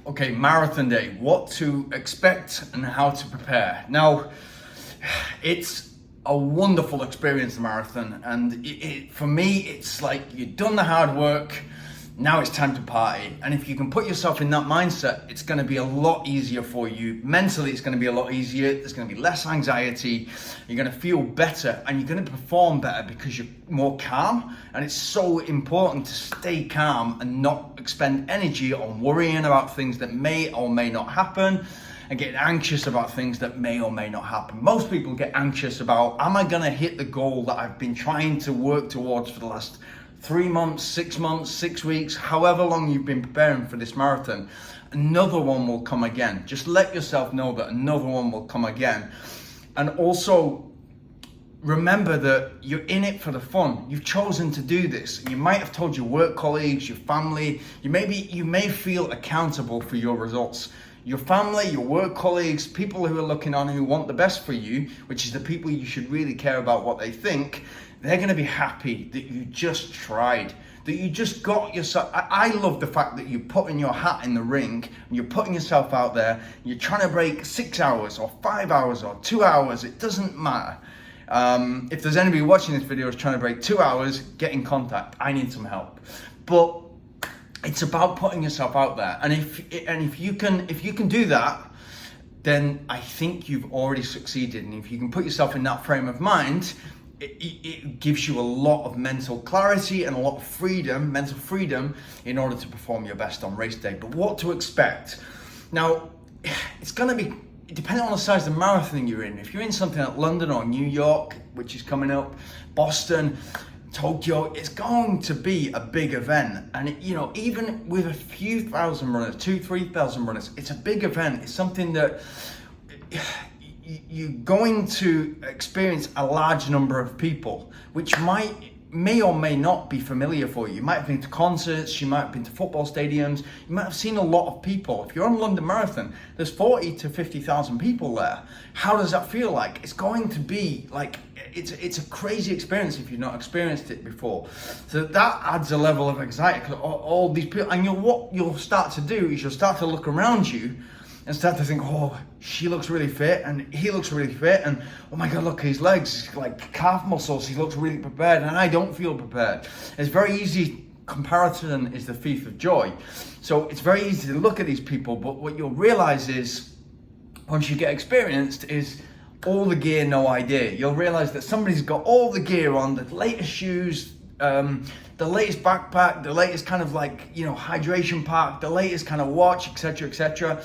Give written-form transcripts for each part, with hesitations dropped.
Okay, marathon day, what to expect and how to prepare. Now, it's a wonderful experience, the marathon, and for me, it's like you've done the hard work, now it's time to party. And if you can put yourself in that mindset, it's going to be a lot easier for you. Mentally, it's going to be a lot easier. There's going to be less anxiety. You're going to feel better and you're going to perform better because you're more calm. And it's so important to stay calm and not expend energy on worrying about things that may or may not happen and getting anxious about things that may or may not happen. Most people get anxious about, am I going to hit the goal that I've been trying to work towards for the last 3 months, 6 months, 6 weeks, however long you've been preparing for this marathon. Another one will come again. Just let yourself know that another one will come again. And also remember that you're in it for the fun. You've chosen to do this. You might have told your work colleagues, your family, you may feel accountable for your results. Your family, your work colleagues, people who are looking on, who want the best for you, which is the people you should really care about what they think, they're going to be happy that you just tried, that you just got yourself. I love the fact that you're putting your hat in the ring and you're putting yourself out there. You're trying to break 6 hours or 5 hours or 2 hours. It doesn't matter. If there's anybody watching this video who's trying to break 2 hours, get in contact. I need some help. But it's about putting yourself out there. And if you can do that, then I think you've already succeeded. And if you can put yourself in that frame of mind, it gives you a lot of mental clarity and a lot of freedom, mental freedom, in order to perform your best on race day. But what to expect? Now, it's going to be depending on the size of the marathon you're in. If you're in something like London or New York, which is coming up, Boston, Tokyo, it's going to be a big event. And even with a few thousand runners, 2,000-3,000 runners, it's a big event. It's something that you're going to experience a large number of people, which may or may not be familiar for you. You might have been to concerts, you might have been to football stadiums, you might have seen a lot of people. If you're on London Marathon, there's 40 to 50,000 people there. How does that feel like? It's going to be like, it's a crazy experience if you've not experienced it before. So that adds a level of anxiety, because all these people, and what you'll start to do is you'll start to look around you and start to think, oh, she looks really fit and he looks really fit, and oh my God, look at his legs, like calf muscles, he looks really prepared and I don't feel prepared. It's very easy. Comparison is the thief of joy. So it's very easy to look at these people, but what you'll realize is, once you get experienced, is all the gear, no idea. You'll realize that somebody's got all the gear on, the latest shoes, the latest backpack, the latest kind of hydration pack, the latest kind of watch, etc., etc.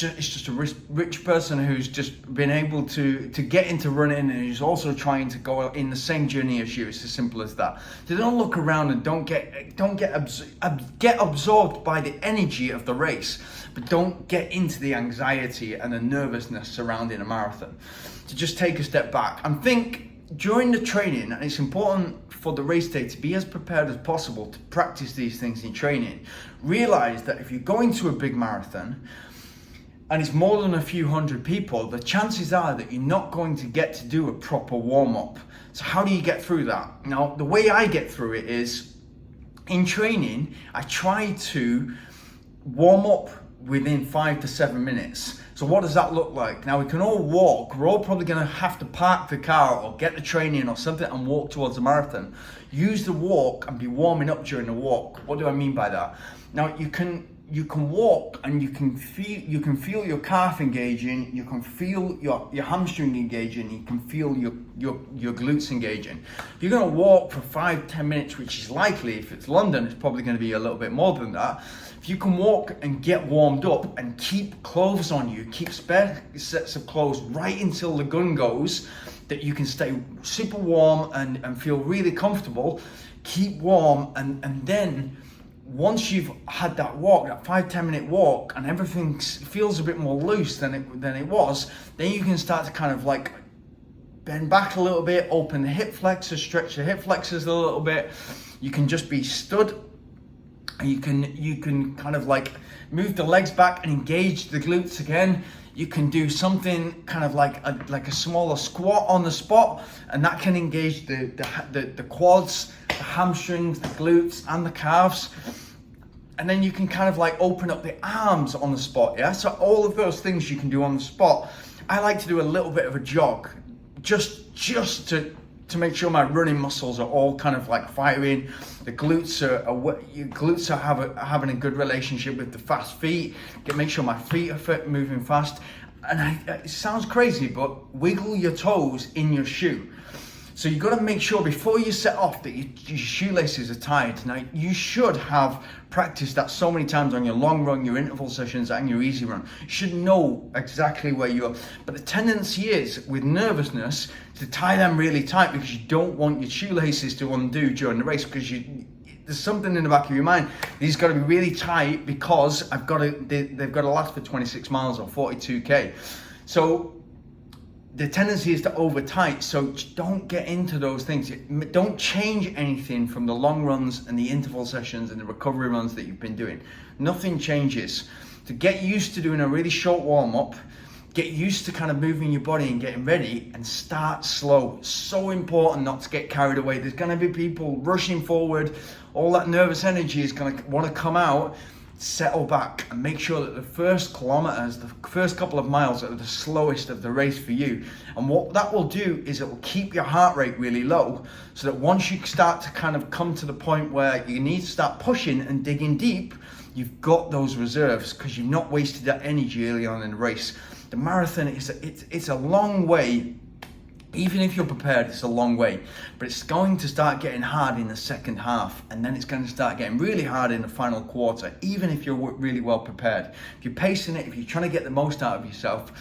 It's just a rich person who's just been able to get into running, and who's also trying to go in the same journey as you. It's as simple as that. So don't look around and don't get absorbed by the energy of the race, but don't get into the anxiety and the nervousness surrounding a marathon. So just take a step back and think during the training, and it's important for the race day to be as prepared as possible to practice these things in training. Realize that if you're going to a big marathon, and it's more than a few hundred people, the chances are that you're not going to get to do a proper warm-up. So how do you get through that? Now, the way I get through it is, in training, I try to warm up within 5 to 7 minutes. So what does that look like? Now, we can all walk. We're all probably going to have to park the car or get the train in or something and walk towards the marathon. Use the walk and be warming up during the walk. What do I mean by that? Now, you can walk and you can feel your calf engaging, you can feel your hamstring engaging, you can feel your glutes engaging. If you're going to walk for 5-10 minutes, which is likely, if it's London, it's probably going to be a little bit more than that. If you can walk and get warmed up and keep clothes on you, keep spare sets of clothes right until the gun goes, that you can stay super warm and feel really comfortable, keep warm, and then once you've had that walk, that 5-10 minute walk, and everything feels a bit more loose than it was, then you can start to kind of bend back a little bit, open the hip flexors, stretch the hip flexors a little bit. You can just be stood, and you can kind of move the legs back and engage the glutes again. You can do something kind of like a smaller squat on the spot, and that can engage the quads, the hamstrings, the glutes, and the calves. and then you can kind of like open up the arms on the spot. Yeah, so all of those things you can do on the spot. I like to do a little bit of a jog, just to make sure my running muscles are all kind of like firing. The glutes your glutes are having a good relationship with the fast feet. Make sure my feet are fit, moving fast. And it sounds crazy, but wiggle your toes in your shoe. So you got to make sure before you set off that your shoelaces are tied. Now, you should have practiced that so many times on your long run, your interval sessions, and your easy run. You should know exactly where you are. But the tendency is, with nervousness, to tie them really tight because you don't want your shoelaces to undo during the race, because there's something in the back of your mind. These got to be really tight because they've got to last for 26 miles or 42k. So the tendency is to over tight, so don't get into those things. Don't change anything from the long runs and the interval sessions and the recovery runs that you've been doing. Nothing changes. To get used to doing a really short warm up, get used to kind of moving your body and getting ready, and start slow. So important not to get carried away. There's going to be people rushing forward. All that nervous energy is going to want to come out. Settle back and make sure that the first kilometers, the first couple of miles, are the slowest of the race for you. And what that will do is it will keep your heart rate really low, so that once you start to kind of come to the point where you need to start pushing and digging deep, you've got those reserves because you've not wasted that energy early on in the race. The marathon it's a long way. Even if you're prepared, it's a long way, but it's going to start getting hard in the second half, and then it's going to start getting really hard in the final quarter, even if you're really well prepared. If you're pacing it, if you're trying to get the most out of yourself,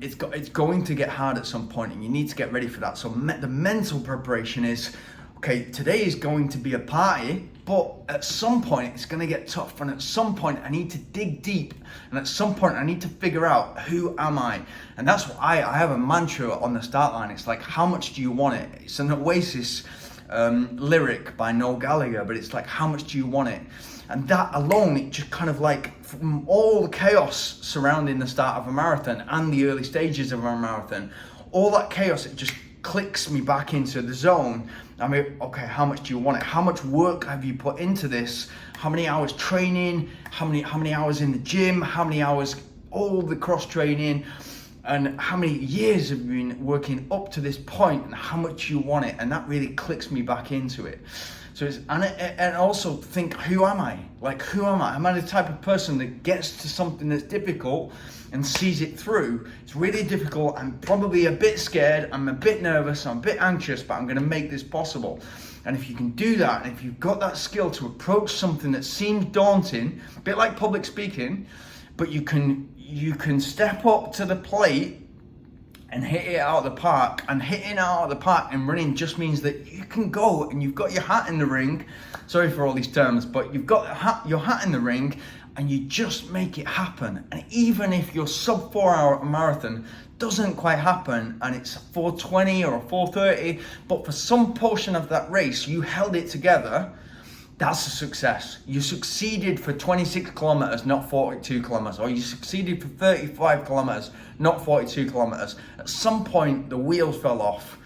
it's going to get hard at some point, and you need to get ready for that. So the mental preparation is, okay, today is going to be a party, but at some point it's going to get tough, and at some point I need to dig deep, and at some point I need to figure out, who am I? And that's what I have a mantra on the start line. It's like, how much do you want it? It's an Oasis lyric by Noel Gallagher, but it's like, how much do you want it? And that alone, it just kind of like, from all the chaos surrounding the start of a marathon and the early stages of a marathon, all that chaos, it just clicks me back into the zone. I mean, okay, how much do you want it? How much work have you put into this? How many hours training? How many hours in the gym? How many hours all the cross training? And how many years have you been working up to this point, and how much you want it? And that really clicks me back into it. So and also think, who am I? Like, who am I? Am I the type of person that gets to something that's difficult and sees it through? It's really difficult. I'm probably a bit scared. I'm a bit nervous. I'm a bit anxious, but I'm going to make this possible. And if you can do that, and if you've got that skill to approach something that seems daunting, a bit like public speaking, but you can step up to the plate and hit it out of the park. And hitting out of the park and running just means that you can go and you've got your hat in the ring. Sorry for all these terms, but you've got your hat in the ring, and you just make it happen. And even if your sub 4 hour marathon doesn't quite happen, and it's a 4:20 or a 4:30, but for some portion of that race you held it together, that's a success. You succeeded for 26 kilometers, not 42 kilometers, or you succeeded for 35 kilometers, not 42 kilometers. At some point, the wheels fell off,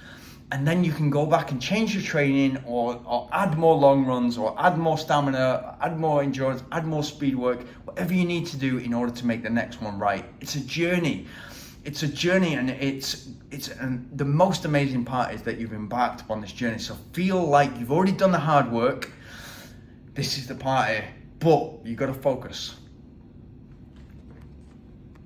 and then you can go back and change your training, or add more long runs, or add more stamina, add more endurance, add more speed work, whatever you need to do in order to make the next one right. It's a journey. It's a journey, and and the most amazing part is that you've embarked upon this journey. So feel like you've already done the hard work. This is the party, but you got to focus.